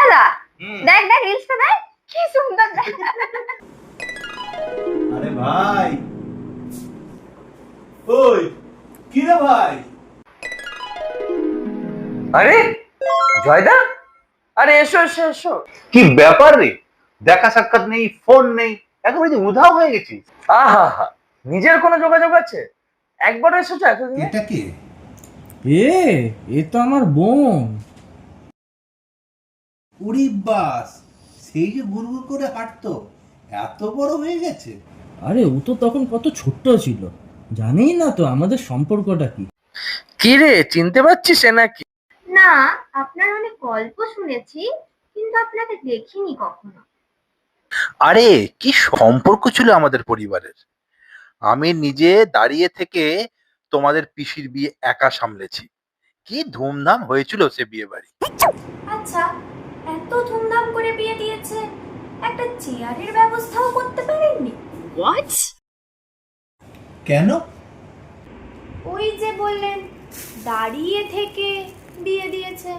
দাদা দেখ দেখ রিলসটা দেখ কি সুন্দর দেখ। আরে ভাই, ওই কি রে ভাই? আরে জয়দা, আরে এসো এসো এসো। কি ব্যাপার রে, দেখা সাক্ষাৎ নেই, ফোন নেই, একেবারে যে উধাও হয়ে গেছিস। আহা হা, নিজের কোনো যোগাযোগ আছে? একবার এসেছো এতদিন? এটা কে? এ তো আমার বোন। উড়ি বাস, সেই যে গুড়গুড় করে হাঁটতো, এত বড় হয়ে গেছে। আরে ও তো তখন কত ছোট্ট ছিল, জানেই না তো আমাদের সম্পর্কটা কি। কি রে, চিনতে পারছিস এ নাকি? না, আপনার অনেক গল্প শুনেছি কিন্তু আপনাকে দেখিনি কখনো। আরে কি সম্পর্ক ছিল আমাদের পরিবারের। আমি নিজে দাঁড়িয়ে থেকে তোমাদের পিসির বিয়ে একা সামলেছি। কি ধুমধাম হয়েছিল সে বিয়ে বাড়ি। আচ্ছা, এত ধুমধাম করে বিয়ে দিয়েছে, একটা চেয়ারের ব্যবস্থাও করতে পারেননি? হোয়াট? কেন? ওই যে বললেন দাঁড়িয়ে থেকে বিয়ে দিয়েছেন।